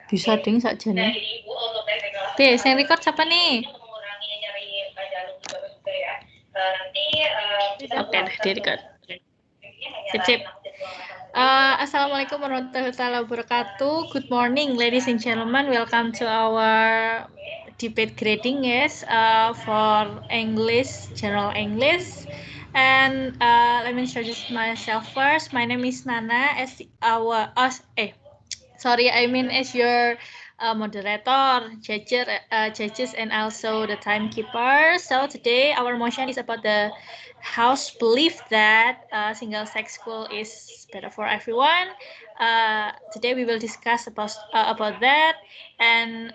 Bisa ding saja nih. Yang record siapa nih? Oke, di record. Sip. Assalamualaikum warahmatullahi wabarakatuh. Good morning, ladies and gentlemen. Welcome to our debate grading, yes, for English, general English. And let me introduce myself first. My name is Nana. As your moderator, judges, and also the timekeeper. So today our motion is about the House belief that single-sex school is better for everyone. Today we will discuss about that, and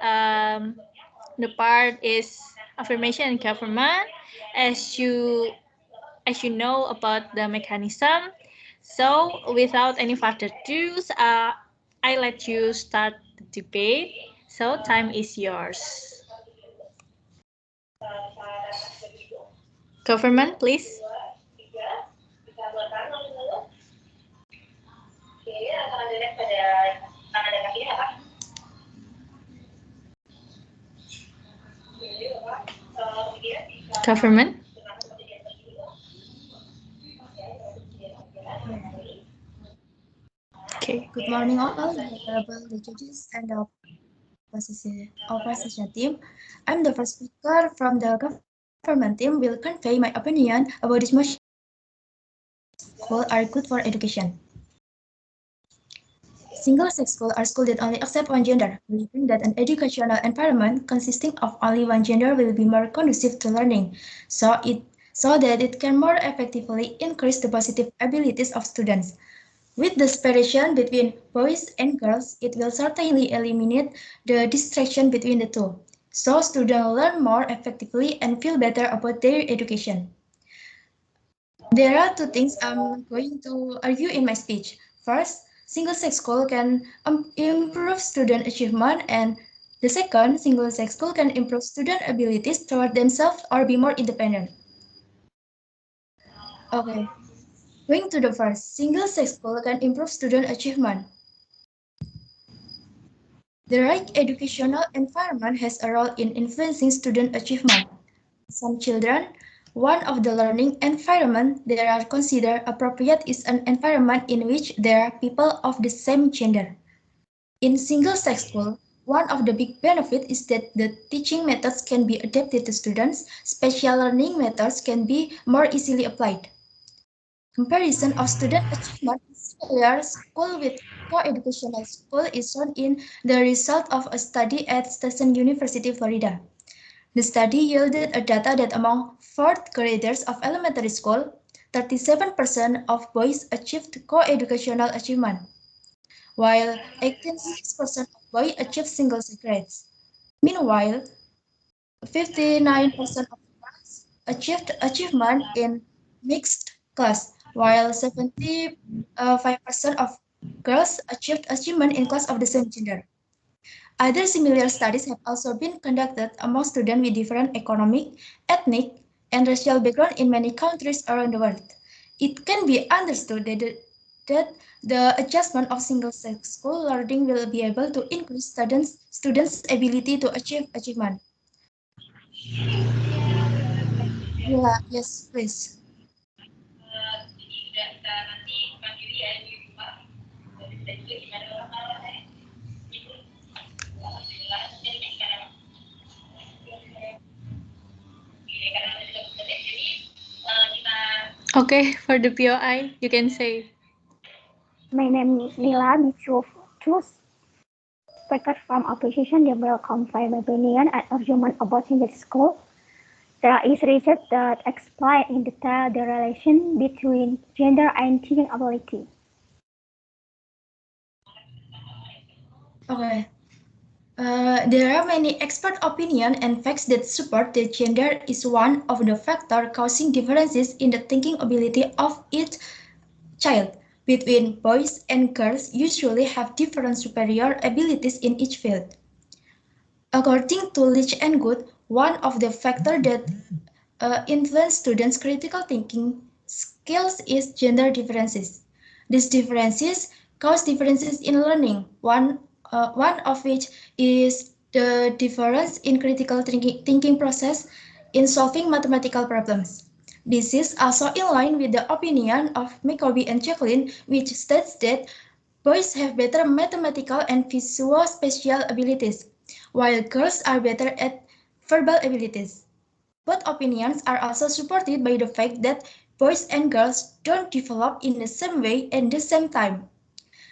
the part is affirmation and government. As you know about the mechanism. So without any further ado, I let you start the debate. So time is yours. Government, please. Government. Okay. Good morning all, the judges and the opposition team. I'm the first speaker from the government team. Will convey my opinion about this motion. Schools are good for education. Single-sex schools are schools that only accept one gender, believing that an educational environment consisting of only one gender will be more conducive to learning, so that it can more effectively increase the positive abilities of students. With the separation between boys and girls, it will certainly eliminate the distraction between the two, so students learn more effectively and feel better about their education. There are two things I'm going to argue in my speech. First, single-sex school can improve student achievement, and the second, single-sex school can improve student abilities toward themselves or be more independent. Okay, going to the first, single-sex school can improve student achievement. The right educational environment has a role in influencing student achievement. Some children, one of the learning environment they are considered appropriate is an environment in which there are people of the same gender. In single-sex school, one of the big benefits is that the teaching methods can be adapted to students. Special learning methods can be more easily applied. Comparison of student achievement in similar school with co-educational school is shown in the result of a study at Stetson University, Florida. The study yielded a data that among fourth graders of elementary school, 37% of boys achieved co-educational achievement, while 86% of boys achieved single-sex grades. Meanwhile, 59% of girls achieved achievement in mixed class, while 75% of girls achieved achievement in class of the same gender. Other similar studies have also been conducted among students with different economic, ethnic, and racial background in many countries around the world. It can be understood that the adjustment of single-sex school learning will be able to increase students' ability to achieve achievement. Yeah, yes, please. Okay, for the POI, you can say. My name is Nila Mitchuf, speaker from opposition. They will convey my opinion and argument about single school. There is research that explains in detail the relation between gender and teaching ability. Okay. There are many expert opinions and facts that support that gender is one of the factors causing differences in the thinking ability of each child. Between boys and girls usually have different superior abilities in each field. According to Leach and Good, one of the factors that influence students' critical thinking skills is gender differences. These differences cause differences in learning. One one of which is the difference in critical thinking process in solving mathematical problems. This is also in line with the opinion of McCoby and Jacqueline, which states that boys have better mathematical and visual spatial abilities, while girls are better at verbal abilities. Both opinions are also supported by the fact that boys and girls don't develop in the same way at the same time.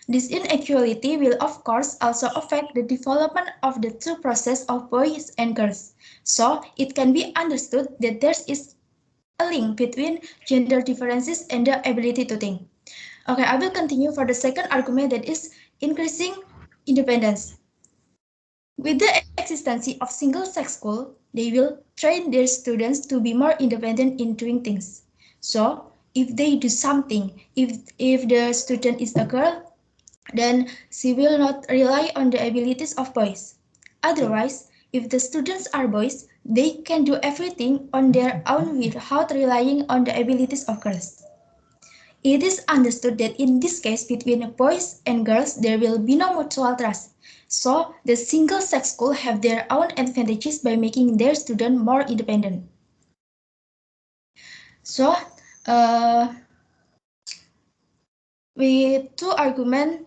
This inequality will of course also affect the development of the two process of boys and girls. So it can be understood that there is a link between gender differences and the ability to think. Okay, I will continue for the second argument, that is increasing independence. With the existence of single-sex school, they will train their students to be more independent in doing things. So, if they do something, if the student is a girl, then she will not rely on the abilities of boys. Otherwise, if the students are boys, they can do everything on their own without relying on the abilities of girls. It is understood that in this case between boys and girls there will be no mutual trust. So the single-sex school have their own advantages by making their students more independent. So with two arguments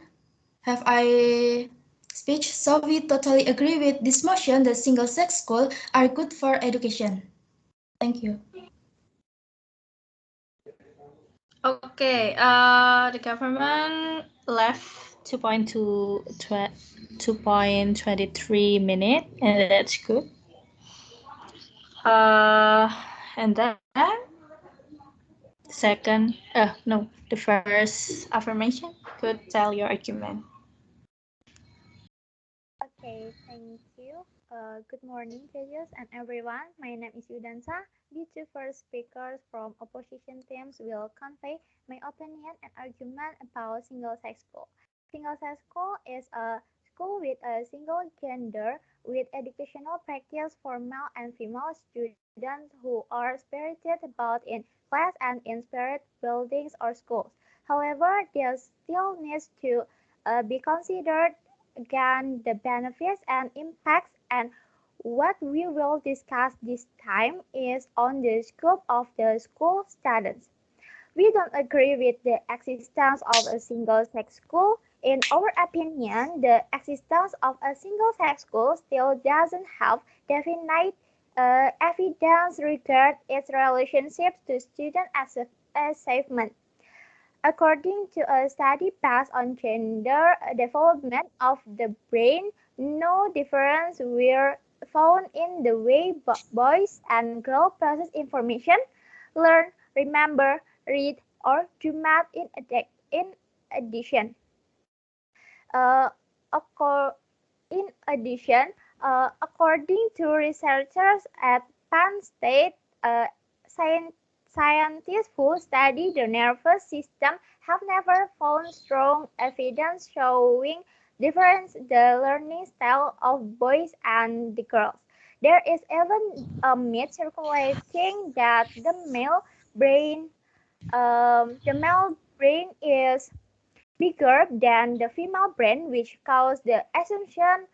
have I speech, so we totally agree with this motion that single-sex school are good for education. Thank you. Okay, the government left 2.23 minute, and that's good. And then second, no, the first affirmation could tell your argument. Okay, thank you. Good morning, judges and everyone. My name is Yudansa. The two first speakers from opposition teams will convey my opinion and argument about single-sex school. Single-sex school is a school with a single gender with educational practice for male and female students who are spirited about in class and in spirit buildings or schools. However, there still needs to be considered again the benefits and impacts, and what we will discuss this time is on the scope of the school students. We don't agree with the existence of a single-sex school. In our opinion, the existence of a single-sex school still doesn't have definite evidence regarding its relationship to student achievement. According to a study based on gender development of the brain, no difference were found in the way boys and girls process information, learn, remember, read, or do math in addition. Uh, in addition, according to researchers at Penn State, scientists who study the nervous system have never found strong evidence showing difference the learning style of boys and the girls. There is even a myth circulating that the male brain is bigger than the female brain, which causes the assumption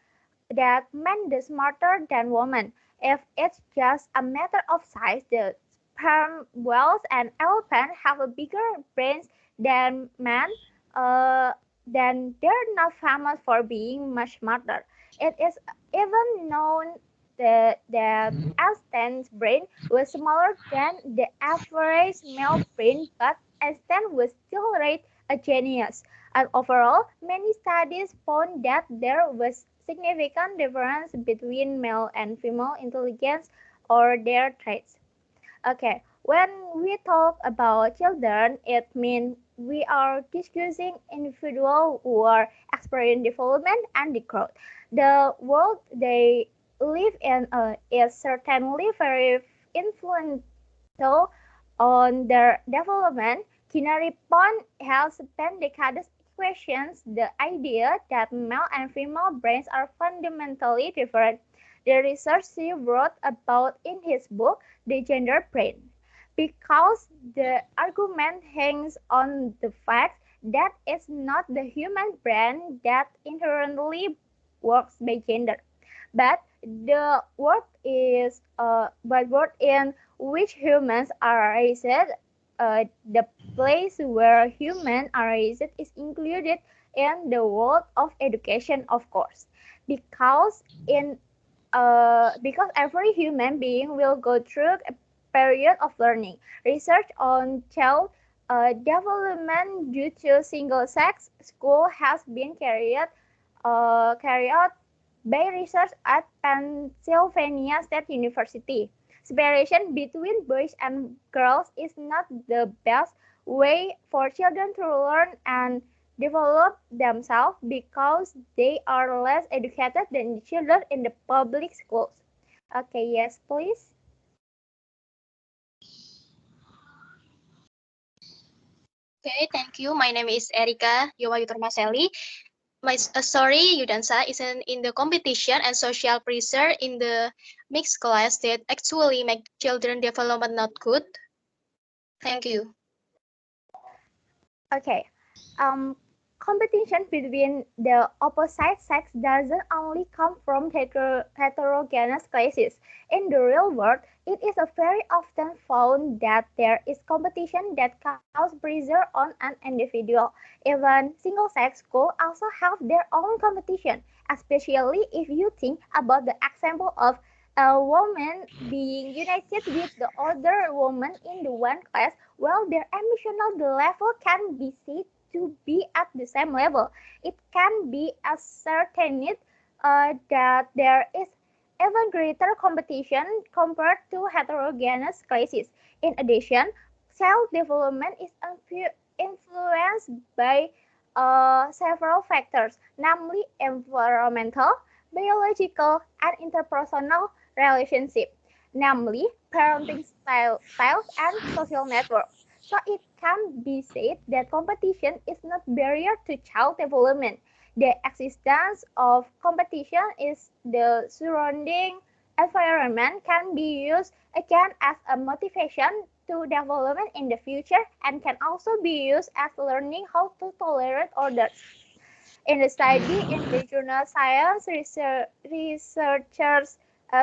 that men are smarter than women. If it's just a matter of size, the sperm whales and elephants have a bigger brains than men, then they're not famous for being much smarter. It is even known that Einstein's brain was smaller than the average male brain, but Einstein was still rated a genius. And overall, many studies found that there was significant difference between male and female intelligence or their traits. Okay, when we talk about children, it means we are discussing individuals who are experiencing development and the growth. The world they live in is certainly very influential on their development. Kinari Pond has spent decades questions the idea that male and female brains are fundamentally different. The research he wrote about in his book, The Gender Brain, because the argument hangs on the fact that it's not the human brain that inherently works by gender. But the world in which humans are raised, the place where humans are raised is included in the world of education, of course, because because every human being will go through a period of learning. Research on child development due to single-sex school has been carried out by research at Pennsylvania State University. Separation between boys and girls is not the best way for children to learn and develop themselves because they are less educated than the children in the public schools. Okay, yes, please. Okay, thank you. My name is Erika Yomayuturmaseli. My story, Yudansa, is in the competition and social pressure in the mixed class that actually make children development not good. Thank you. Okay. Competition between the opposite sex doesn't only come from heterogeneous classes. In the real world, it is very often found that there is competition that causes pressure on an individual. Even single-sex schools also have their own competition, especially if you think about the example of a woman being united with the other woman in the one class. Well, their emotional level can be said to be at the same level. It can be ascertained that there is even greater competition compared to heterogeneous classes. In addition, self-development is influenced by several factors, namely environmental, biological, and interpersonal relationship, namely parenting styles and social networks. So it can be said that competition is not barrier to child development. The existence of competition is the surrounding environment can be used again as a motivation to development in the future and can also be used as learning how to tolerate others. In the study in the journal Science, researchers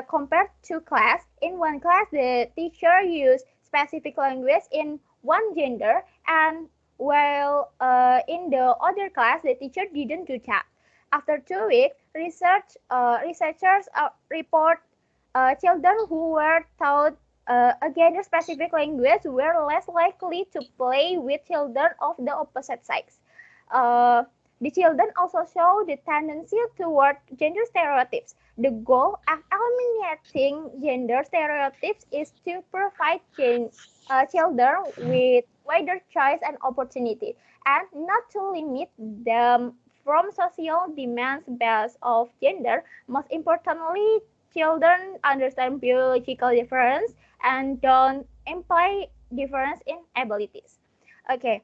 compared two classes. In one class, the teacher used specific language in one gender, and while in the other class, the teacher didn't do that. After 2 weeks, researchers report children who were taught a gender-specific language were less likely to play with children of the opposite sex. Uh, the children also show the tendency toward gender stereotypes. The goal of eliminating gender stereotypes is to provide children with wider choice and opportunity, and not to limit them from social demands based of gender. Most importantly, children understand biological difference and don't imply difference in abilities. Okay,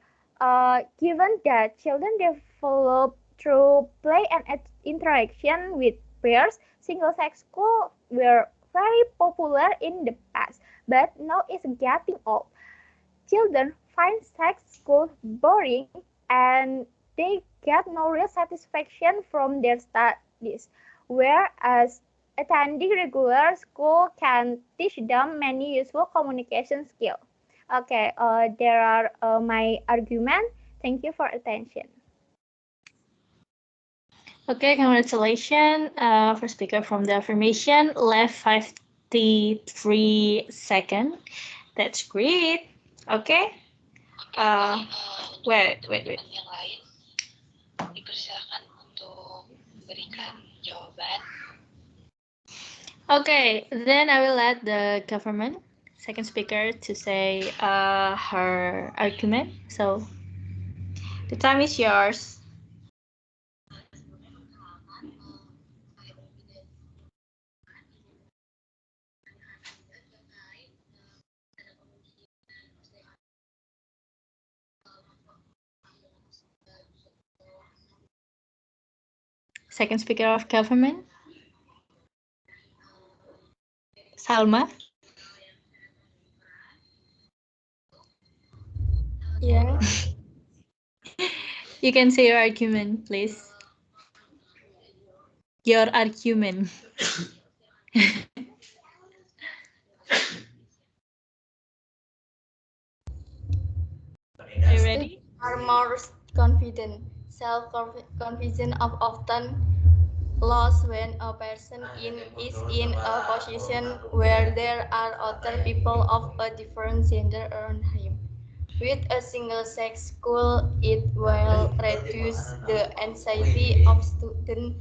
given that children develop through play and interaction with peers, single-sex schools were very popular in the past, but now it's getting old. Children find sex school boring and they get no real satisfaction from their studies, whereas attending regular school can teach them many useful communication skills. Okay, there are my argument. Thank you for attention. Okay, congratulations. First speaker from the affirmation, left 53 seconds. That's great. Okay. Wait. Yang lain dipersilakan untuk memberikan jawaban. Okay, then I will let the government second speaker to say her argument. So the time is yours. Second speaker of government, Salma. Yeah. You can say your argument, please. your argument. Are you ready? Are more confident. Self-confidence of often lost when a person is in a position where there are other people of a different gender around him. With a single-sex school, it will reduce the anxiety of students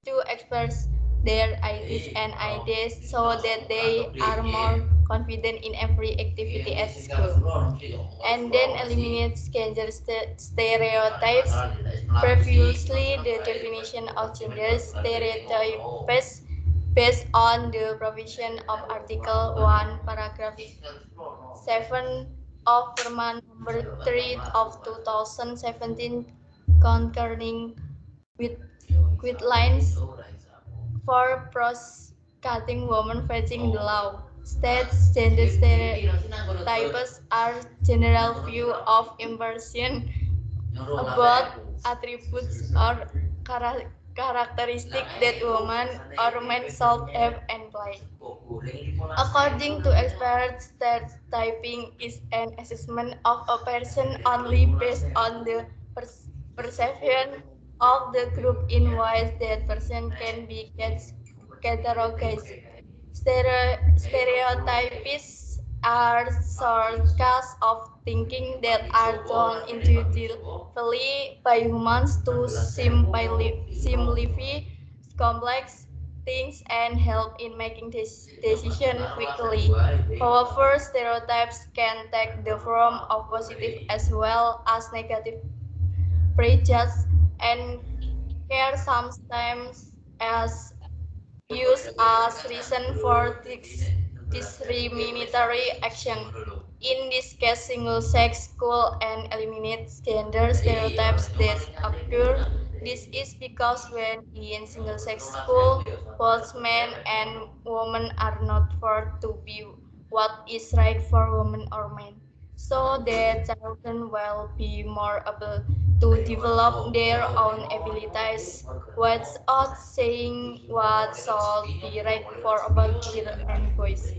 to express their ideas so that they are more confident in every activity at school. And then eliminates gender stereotypes. Previously, the definition of gender stereotypes based on the provision of Article 1, Paragraph 7 of Perman Number 3 of 2017 concerning with guidelines for prosecuting women facing the law. States gender stereotypes are general view of impression about attributes or characteristics that women or men should have and play. According to experts, stereotyping is an assessment of a person only based on the perception of the group in ways that person can be categorized. Stereotypes are shortcuts of thinking that are done intuitively by humans to simplify complex things and help in making decisions quickly. However, stereotypes can take the form of positive as well as negative prejudice and care sometimes as used as reason for discriminatory action. In this case, single-sex school and eliminates gender stereotypes that occur. This is because when in single-sex school, both men and women are not forced to be what is right for women or men, so that children will be more able to develop their own abilities without saying what should be right for about girls and boys.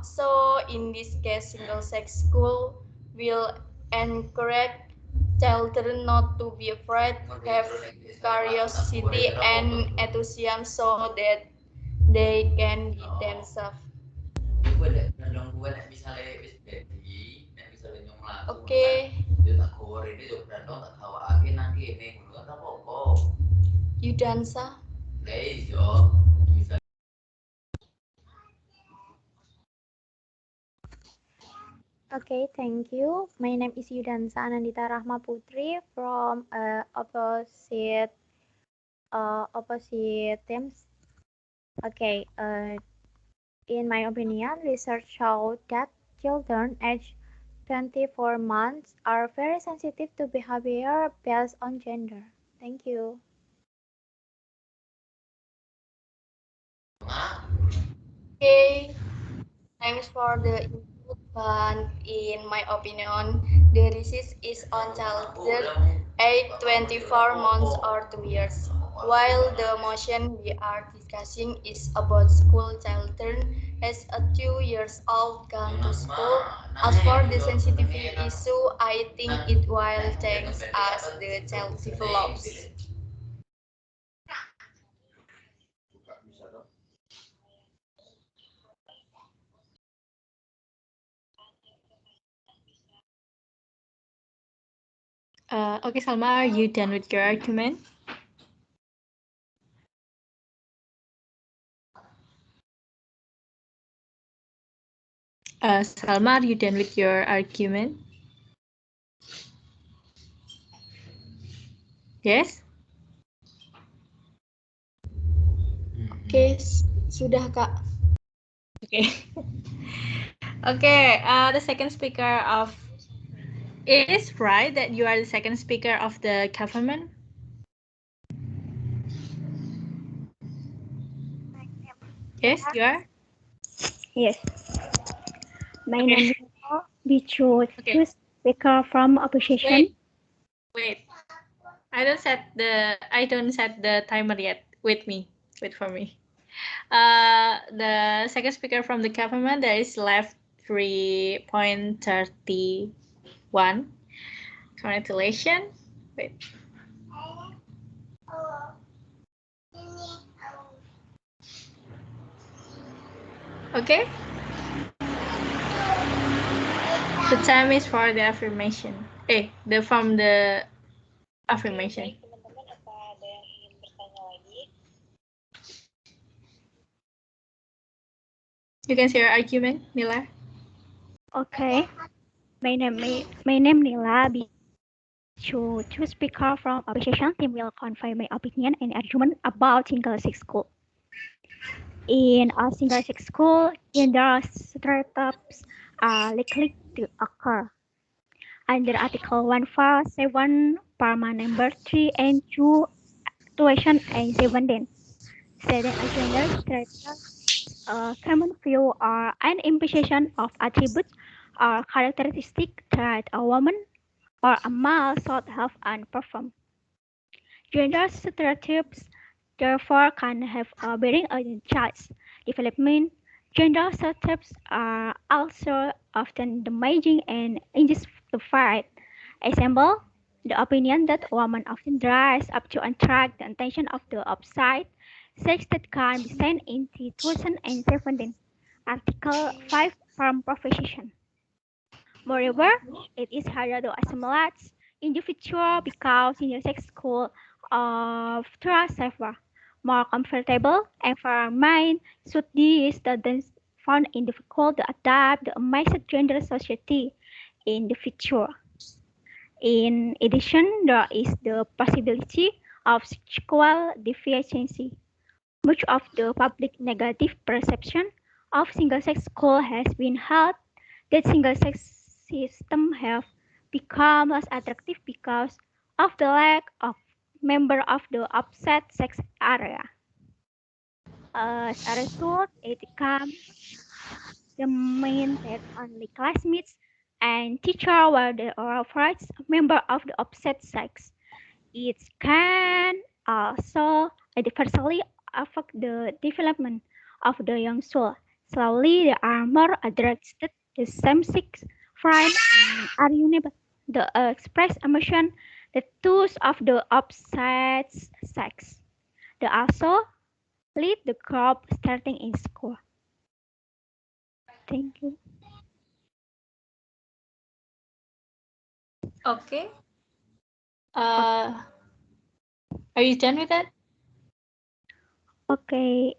So in this case, single-sex school will encourage children not to be afraid, have curiosity and enthusiasm so that they can be themselves. Oke. Yudansa. Okay, thank you. My name is Yudansa Anandita Rahma Putri from opposite teams. Okay, in my opinion, research showed that children aged 24 months are very sensitive to behavior based on gender. Thank you. Okay, thanks for the input, but in my opinion, the disease is on children age 24 months or 2 years, while the motion we are discussing is about school children as a 2 years old gone to school. As for the sensitivity issue, I think it will change as the child develops. Okay, Salma, are you done with your argument? Salma, are you done with your argument? Yes? Oke, sudah Kak. Okay. Okay, the second speaker of... It is right that you are the second speaker of the government? Yes, you are? Yes. My Okay. name is we choose Okay. two speaker from opposition. Wait. I don't set the timer yet. Wait for me. The second speaker from the government, there is left 3.31. Congratulations. Wait. Okay. The time is for the affirmation. From the affirmation. Baik, teman-teman, apa ada yang ingin bertanya lagi? You can share your argument, Nila. Okay. My name Nila. Two speaker from opposition team will convey my opinion and argument about single sex school. In a single sex school, gender stereotypes are likely to occur. Under Article 147, Parma number 3 and 2, 2017, stating a gender stereotype, a common view or an imposition of attributes or characteristics that a woman or a male should have and perform. Gender stereotypes therefore can have a bearing on child's development. Gender stereotypes are also often damaging and injustified. Example, the opinion that women often dress up to attract the attention of the opposite sex that can be seen in 2017, Article 5 from Profession. Moreover, it is harder to assimilate individuals because intersex school of safer, more comfortable environment should these students found it difficult to adapt the mixed gender society in the future. In addition, there is the possibility of sexual deviancy. Much of the public negative perception of single-sex school has been held that single-sex systems have become less attractive because of the lack of members of the opposite sex area. As a result, it becomes the main that only classmates and teachers were the authorized member of the opposite sex. It can also adversely affect the development of the young soul. Slowly, they are more attracted to same-sex friends and are unable to express emotion the tools of the opposite sex. They also lead the group starting in school. Thank you. Okay. Are you done with that? Okay.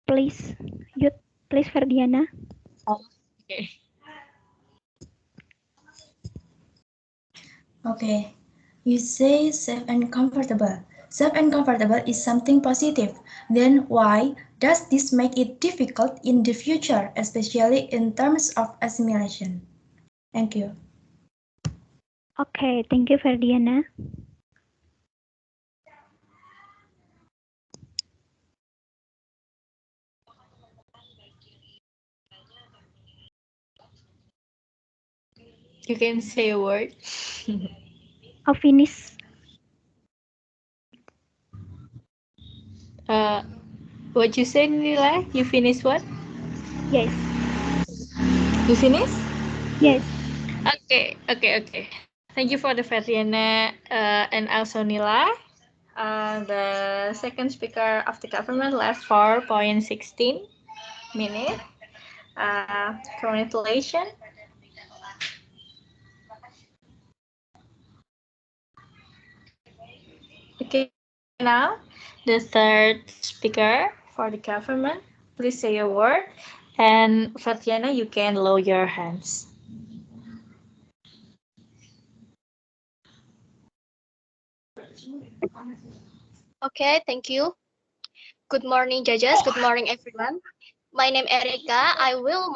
Please, Ferdiana. Okay. Okay. You say safe and comfortable. Safe and comfortable is something positive. Then why does this make it difficult in the future, especially in terms of assimilation? Thank you. Okay, thank you, Ferdiana. You can say a word. I'll finish. What you said, Nila? You finished what? Yes. You finished? Yes. Okay. Thank you for the Ferdiana and also Nila. The second speaker of the government left 4.16 minutes. Congratulations. Okay, now the third speaker for the government. Please say a word. And Fatiana, you can lower your hands. Okay, thank you. Good morning, judges. Good morning, everyone. My name is Erika. I will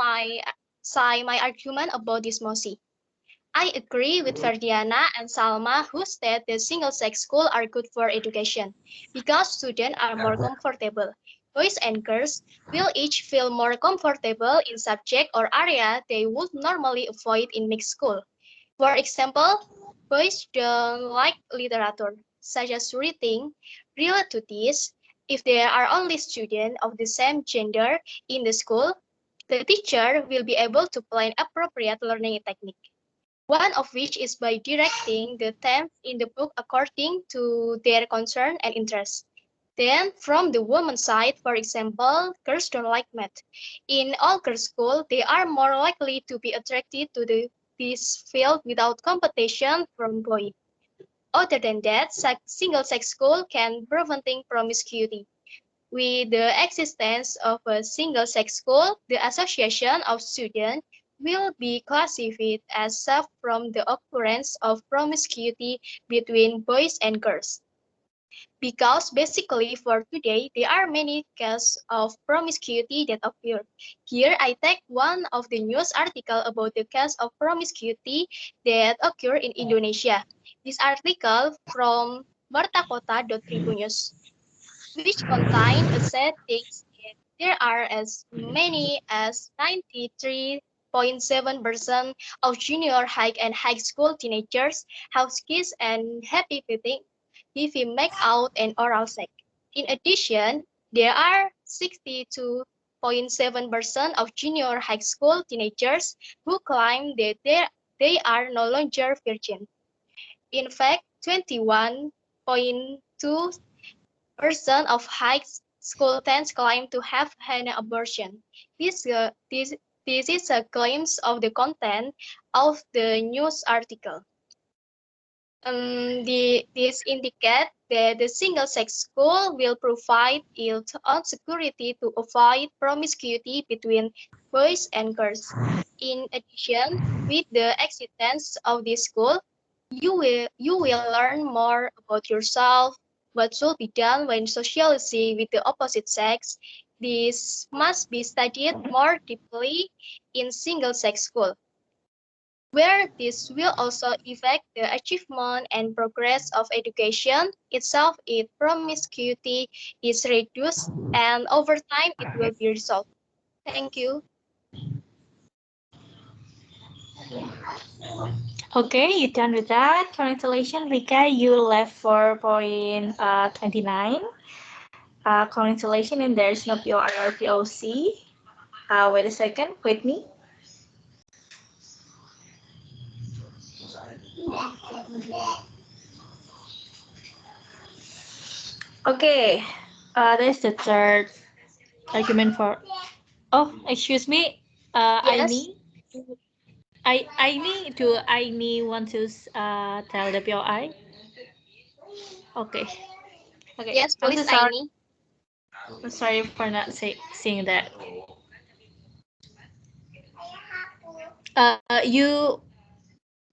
say my argument about this motion. I agree with Ferdiana and Salma who state that single-sex schools are good for education because students are more comfortable. Boys and girls will each feel more comfortable in subject or area they would normally avoid in mixed school. For example, boys don't like literature, such as reading, related to this, If there are only students of the same gender in the school, the teacher will be able to plan appropriate learning technique. One of which is by directing the themes in the book according to their concern and interest. Then, from the woman's side, for example, girls don't like math. In all girls' schools, they are more likely to be attracted to this field without competition from boys. Other than that, single-sex school can preventing promiscuity. With the existence of a single-sex school, the association of students will be classified as safe from the occurrence of promiscuity between boys and girls. Because basically for today, there are many cases of promiscuity that occur. Here I take one of the news article about the case of promiscuity that occur in Indonesia. This article from wartakota.tribunnews, which contain a sad things that there are as many as 93.7% of junior high and high school teenagers have kiss and happy feeling if we make out and oral sex. In addition, there are 62.7% of junior high school teenagers who claim that they are no longer virgin. In fact, 21.2% of high school teens claim to have had an abortion. This is a glimpse of the content of the news article. This indicates that the single-sex school will provide its own security to avoid promiscuity between boys and girls. In addition, with the existence of this school, you will learn more about yourself, what should be done when socializing with the opposite sex. This must be studied more deeply in single-sex school, where this will also affect the achievement and progress of education itself if promiscuity is reduced, and over time it will be resolved. Thank you. Okay, you done with that. Congratulations, Rika. You left for point 29. Congratulations, and there's no POR or POC. Wait a second, with me. Okay, there's the third argument for. Oh, excuse me. Yes. I want to tell the POI? Okay. Okay. Yes, I'm so please, sorry. Aini. I'm sorry for not saying that.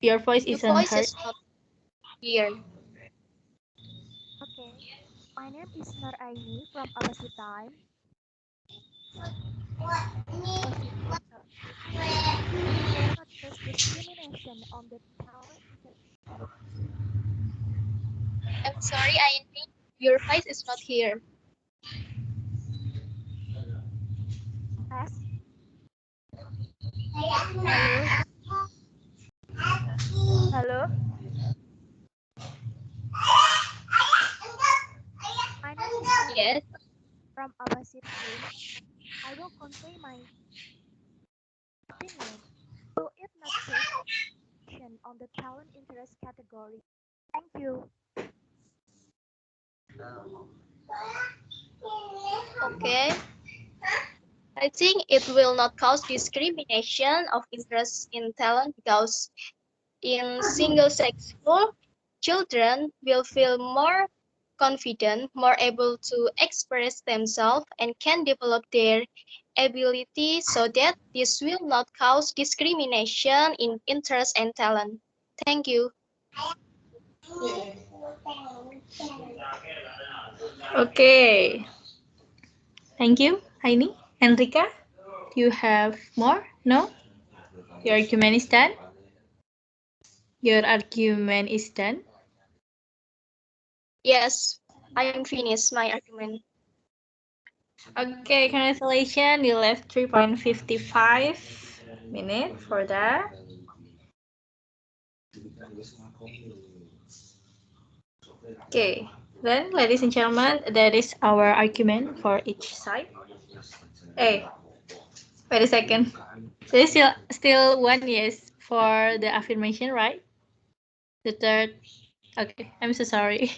Your voice Your isn't voice heard. is not clear. Okay, my name is Nur Aini from Opposite Time. Will not cause discrimination on the talent. I'm sorry, Aini. Your voice is not here. As hello, hello. My name is Nur Yes. from Opposite Team. I will convey my opinion. Will it not cause discrimination on the talent interest category? Thank you. Okay. I think it will not cause discrimination of interest in talent because in single-sex school, children will feel more confident, more able to express themselves, and can develop their ability so that this will not cause discrimination in interest and talent. Thank you. Okay. Thank you, Heini. Enrica, do you have more? No? Your argument is done? Your argument is done? Yes, I am finished my argument. Okay, congratulations. You left 3.55 minutes for that. Okay, Then, ladies and gentlemen, that is our argument for each side. Hey, wait a second. There's still one yes for the affirmation, right? The third. Okay, I'm so sorry.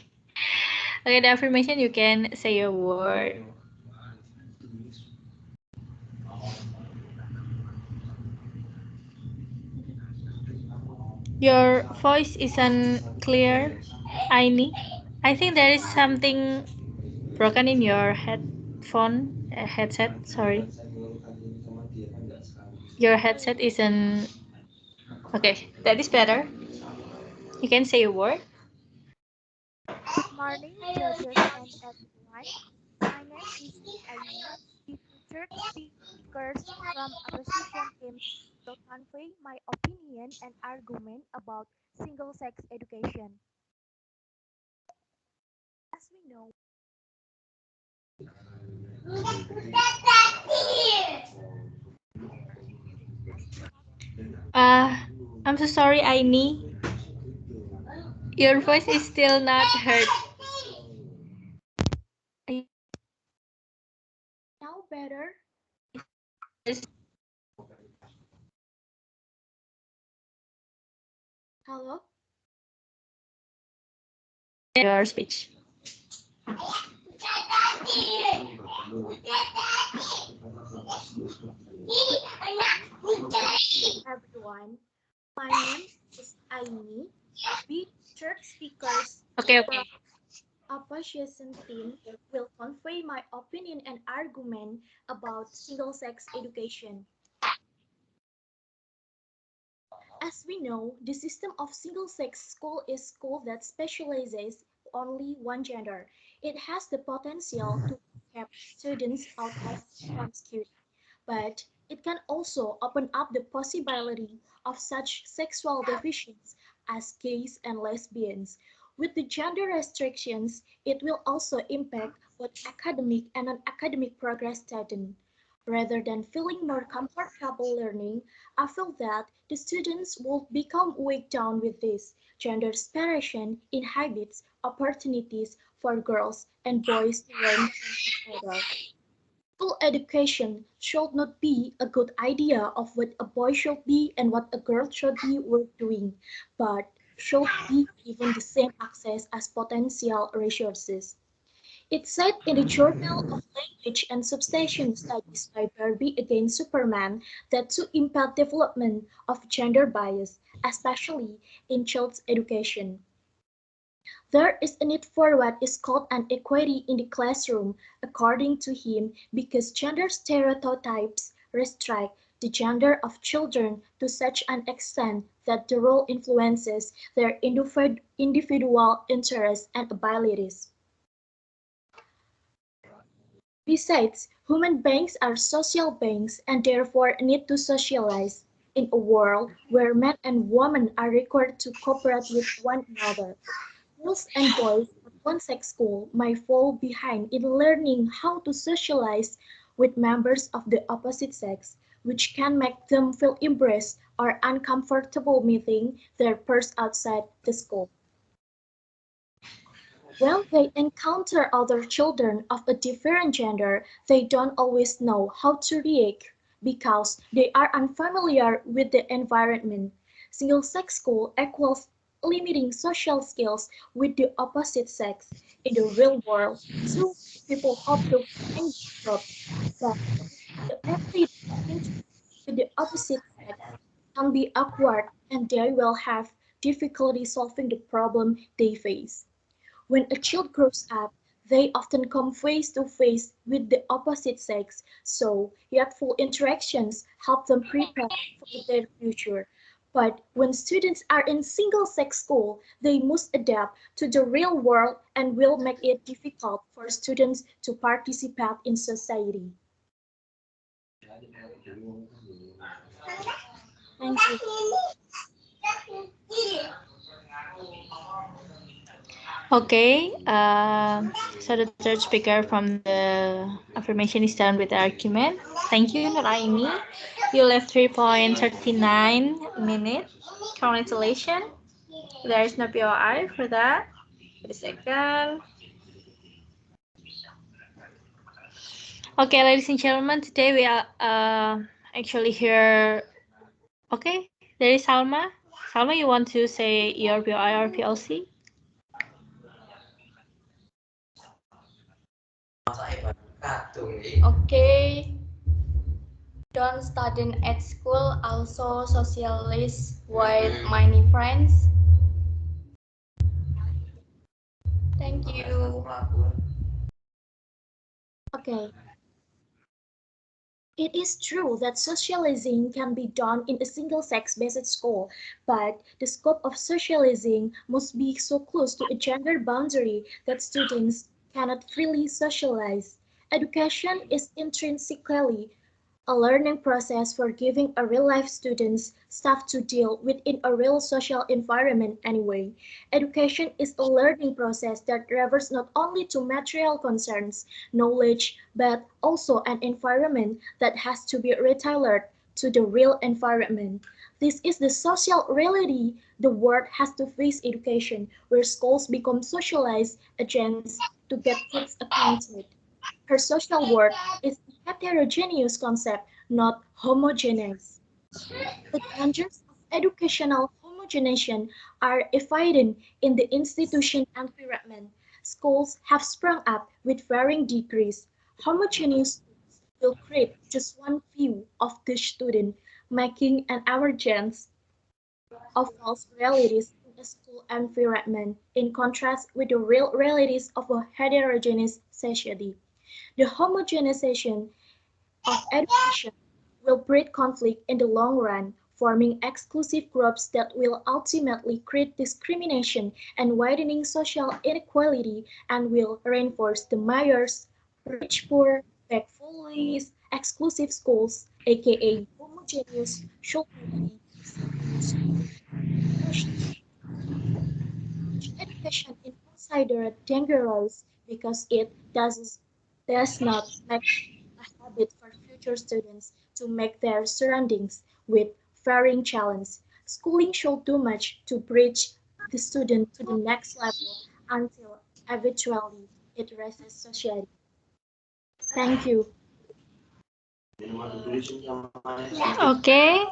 Okay, the affirmation, you can say a word. Your voice isn't clear, Aini. I think there is something broken in your headset. Sorry, your headset isn't. Okay, that is better. You can say a word. Good morning, judges and everyone. My name is Aini. The featured speakers from opposition teams will convey my opinion and argument about single-sex education. As we know, Uh, I'm so sorry, Aini. Your voice is still not heard. Now better. Hello? Your speech. Everyone. My name is Aini. We church speakers Okay, from okay. opposition team will convey my opinion and argument about single-sex education. As we know, the system of single-sex school is school that specializes only one gender. It has the potential to keep students out of promiscuity, but it can also open up the possibility of such sexual divisions as gays and lesbians. With the gender restrictions, it will also impact both academic and non-academic progress students. Rather than feeling more comfortable learning, I feel that the students will become weighed down with this. Gender separation inhibits opportunities for girls and boys to learn from each other. School education should not be a good idea of what a boy should be and what a girl should be worth doing, but should be given the same access as potential resources. It said in the Journal of Language and Substantiation Studies by Barbie against Superman that to impact development of gender bias, especially in child's education. There is a need for what is called an equity in the classroom, according to him, because gender stereotypes restrict the gender of children to such an extent that the role influences their individual interests and abilities. Besides, human beings are social beings and therefore need to socialize. In a world where men and women are required to cooperate with one another, girls and boys at one-sex school might fall behind in learning how to socialize with members of the opposite sex, which can make them feel embarrassed or uncomfortable meeting their peers outside the school. When they encounter other children of a different gender, they don't always know how to react because they are unfamiliar with the environment. Single-sex school equals limiting social skills with the opposite sex. In the real world, so people hope to find jobs, but the everyday interaction with the opposite sex can be awkward and they will have difficulty solving the problem they face. When a child grows up, they often come face to face with the opposite sex, so youthful interactions help them prepare for their future. But when students are in single-sex school, they must adapt to the real world and will make it difficult for students to participate in society. Thank you. Okay, so the third speaker from the affirmation is done with the argument. Thank you, Nuraini. You left 3.39 minutes. Congratulations. There is no POI for that. Wait a second. Okay, ladies and gentlemen, today we are actually here. Okay, there is Salma. Salma, you want to say your POI or PLC? Okay. Don't study at school, also socialize with many friends. Thank you. Okay. It is true that socializing can be done in a single-sex-based school, but the scope of socializing must be so close to a gender boundary that students cannot freely socialize. Education is intrinsically a learning process for giving a real-life students stuff to deal with in a real social environment anyway. Education is a learning process that refers not only to material concerns, knowledge, but also an environment that has to be retailed to the real environment. This is the social reality the world has to face education, where schools become socialized agents to get kids acquainted. Her social world is a heterogeneous concept, not homogeneous. The dangers of educational homogenization are evident in the institution environment. Schools have sprung up with varying degrees. Homogeneous schools will create just one view of the student, making an emergence of false realities in a school environment, in contrast with the real realities of a heterogeneous society. The homogenization of education will breed conflict in the long run, forming exclusive groups that will ultimately create discrimination and widening social inequality and will reinforce the Myers, rich-poor, big-families, exclusive schools, aka homogeneous should-be education is considered dangerous because it does not make a habit for future students to make their surroundings with varying challenges. Schooling should do much to bridge the student to the next level until eventually it raises society. Thank you. Okay.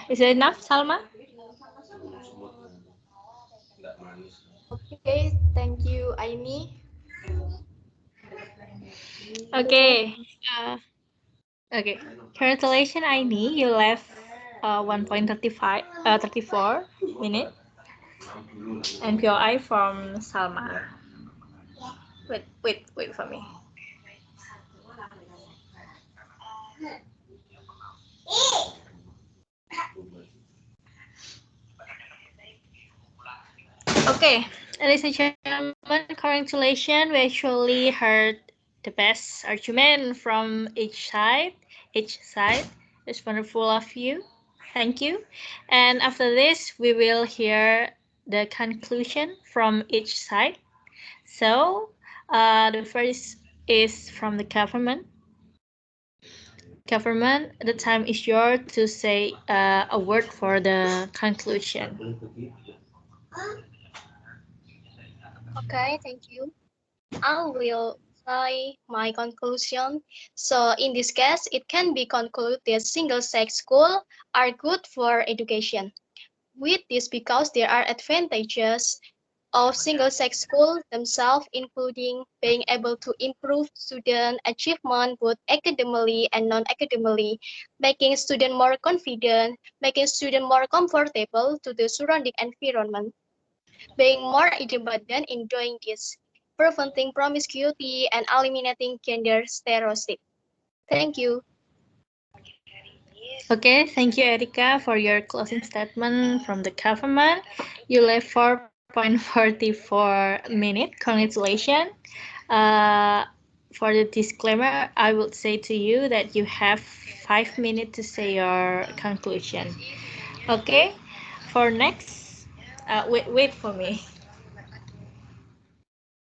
Is it enough, Salma? Okay, thank you, Aini. Okay. Uh, okay. Congratulations, Aini. You left 1.35, 34 minute. And POI from Salma. Wait for me. Okay, ladies and gentlemen, congratulations. We actually heard the best argument from each side. It's wonderful of you. Thank you. And after this, we will hear the conclusion from each side. So, the first is from the government. Government, the time is yours to say a word for the conclusion. Okay, thank you. I will say my conclusion. So in this case, it can be concluded that single-sex schools are good for education. With this because there are advantages of single-sex schools themselves, including being able to improve student achievement both academically and non-academically, making students more confident, making students more comfortable to the surrounding environment, being more independent in doing this, preventing promiscuity and eliminating gender stereotypes. Thank you. Okay, thank you, Erika, for your closing statement from the government. You left 4.44 minutes. Congratulations. Uh, for the disclaimer, I would say to you that you have 5 minutes to say your conclusion. Okay, for next, wait for me.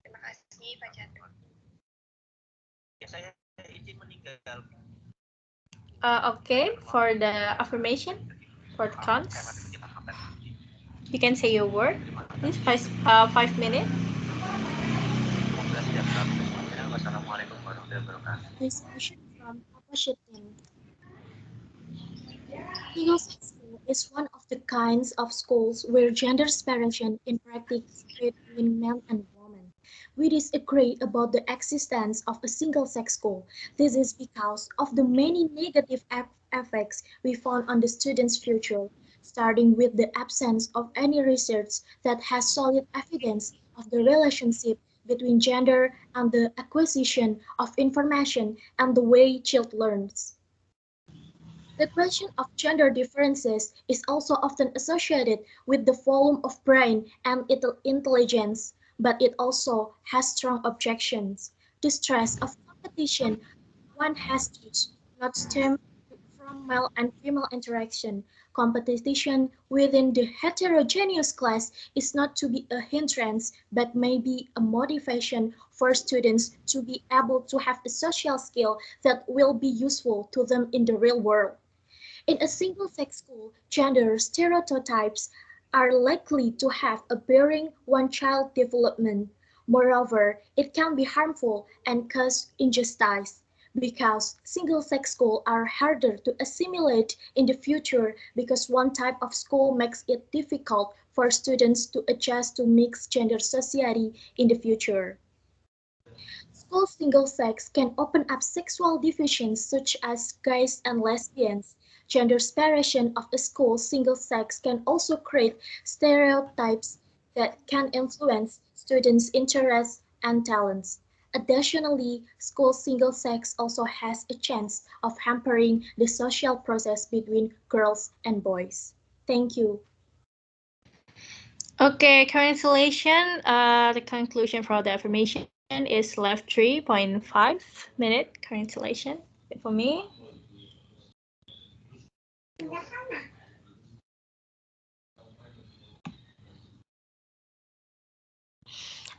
Terima kasih, Pak Chandra. Saya izin meninggal. Okay, for the affirmation, for the cons, you can say your word. Please, 5 minutes. Semoga sejahtera untuk semuanya. Wassalamualaikum warahmatullahi wabarakatuh. this question from opposite team. Single-sex school is one of the kinds of schools where gender separation in practice between men and women. We disagree about the existence of a single-sex school. This is because of the many negative effects we found on the student's future, starting with the absence of any research that has solid evidence of the relationship between gender and the acquisition of information and the way child learns. The question of gender differences is also often associated with the volume of brain and intelligence, but it also has strong objections. The stress of competition one has to not stem from male and female interaction. Competition within the heterogeneous class is not to be a hindrance, but may be a motivation for students to be able to have a social skill that will be useful to them in the real world. In a single-sex school, gender stereotypes are likely to have a bearing on child development. Moreover, it can be harmful and cause injustice because single-sex schools are harder to assimilate in the future because one type of school makes it difficult for students to adjust to mixed gender society in the future. School single sex can open up sexual divisions such as gays and lesbians. Gender separation of a school single sex can also create stereotypes that can influence students' interests and talents. Additionally, school single sex also has a chance of hampering the social process between girls and boys. Thank you. Okay, congratulations. The conclusion for the affirmation is left 3.5 minute. Congratulations for me.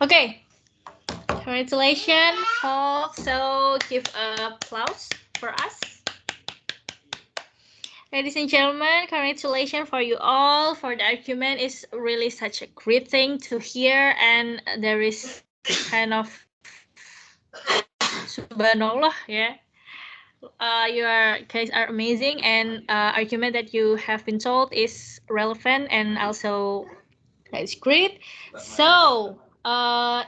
Okay, congratulations, folks. So give applause for us. Ladies and gentlemen, congratulations for you all for the argument. It's really such a great thing to hear, and there is kind of subhanallah, yeah. Your guys are amazing, and argument that you have been told is relevant and also that's great. So,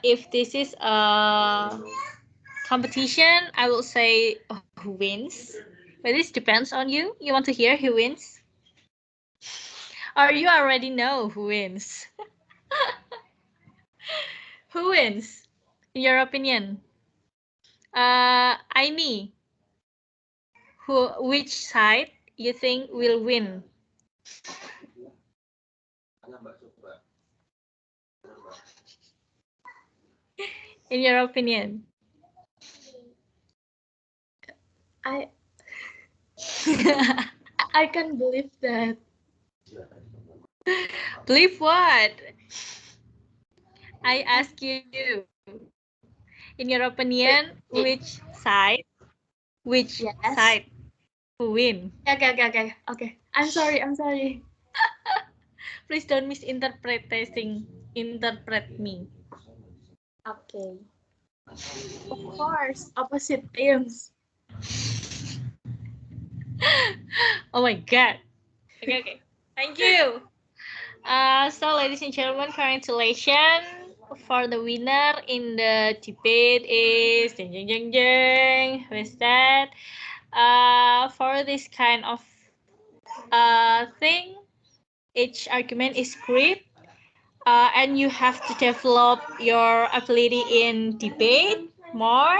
if this is a competition, I will say who wins. But this depends on you. You want to hear who wins? Or you already know who wins? Who wins, in your opinion? Aini, which side you think will win? In your opinion? I I can't believe that. Believe what? I ask you. In your opinion, which side? Which Yes. side who win? Okay. I'm sorry. Please don't interpret me. Okay. Of course, opposite teams. Oh my god. Okay. Thank you. So ladies and gentlemen, congratulations for the winner in the debate is jeng jeng jeng jeng. Who's that? For this kind of thing, each argument is great. And you have to develop your ability in debate more.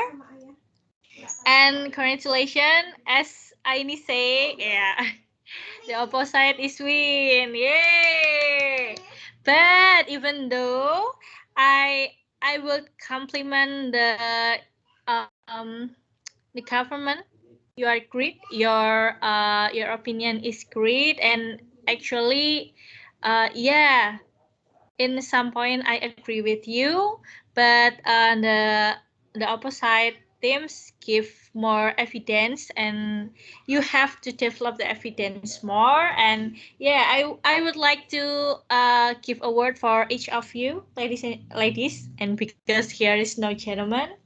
And congratulations, as Aini say, yeah, the opposite is win, yay! But even though I would compliment the government, you are great. Your opinion is great, and actually, yeah, in some point I agree with you, but the opposite teams give more evidence, and you have to develop the evidence more. And yeah, I would like to give a word for each of you, ladies, and because here is no gentleman.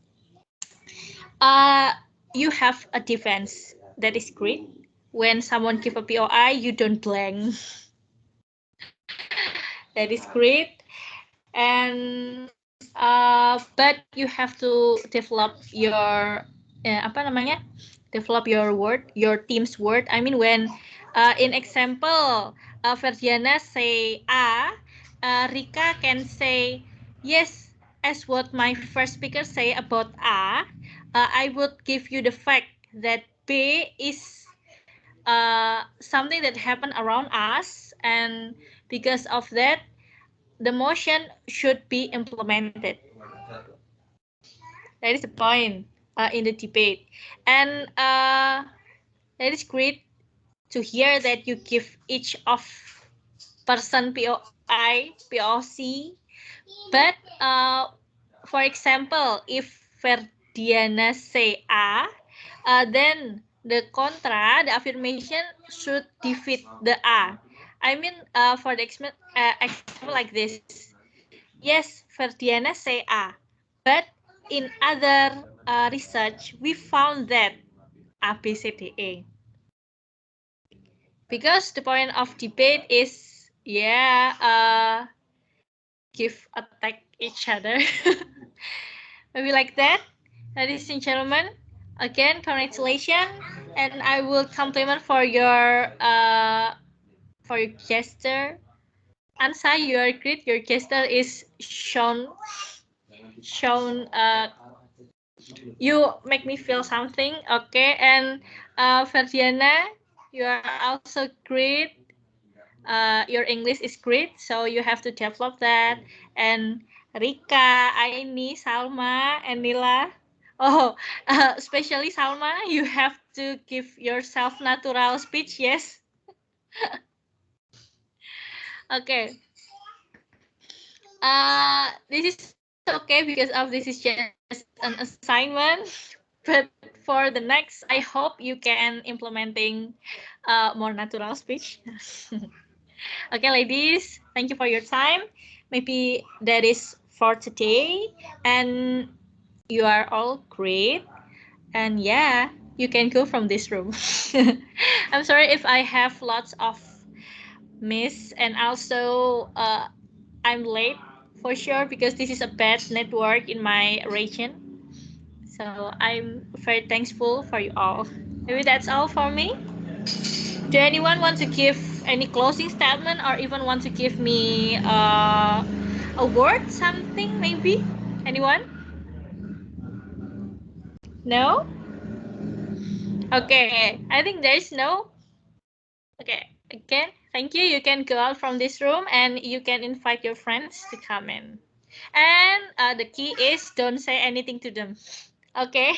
Uh, you have a defense. That is great. When someone give a POI, you don't blank. That is great. And but you have to develop your apa namanya? Develop your word, your team's word. I mean, when in example, Ferdiana say A, Rika can say yes. As what my first speaker say about A, I would give you the fact that B is something that happened around us, and because of that, the motion should be implemented. That is the point in the debate, and that is great to hear that you give each of person POI, POC. But for example, if Ferdiana say A, then the contra, the affirmation should defeat the A. I mean, for the example like this. Yes, Ferdiana say A, but in other research, we found that A, B, C, D, E. Because the point of debate is, yeah, give attack each other. Maybe like that. Ladies and gentlemen, again, congratulations, and I will compliment for your gesture. Ansa, you are great. Your gesture is shown. You make me feel something. Okay, and Ferdiana, you are also great. Your English is great, so you have to develop that. And Rika, Aini, Salma, and Nila. Oh, especially Salma, you have to give yourself natural speech, yes? Okay. This is okay because of this is just an assignment. But for the next, I hope you can implementing more natural speech. Okay, ladies, thank you for your time. Maybe that is for today, and you are all great. And yeah, you can go from this room. I'm sorry if I have lots of miss, and also I'm late for sure because this is a bad network in my region. So I'm very thankful for you all. Maybe that's all for me. Do anyone want to give any closing statement or even want to give me a word, something maybe? Anyone? No? Okay, I think there's no. Okay, again, thank you. You can go out from this room and you can invite your friends to come in. And the key is don't say anything to them. Okay?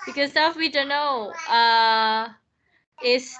Because of we don't know is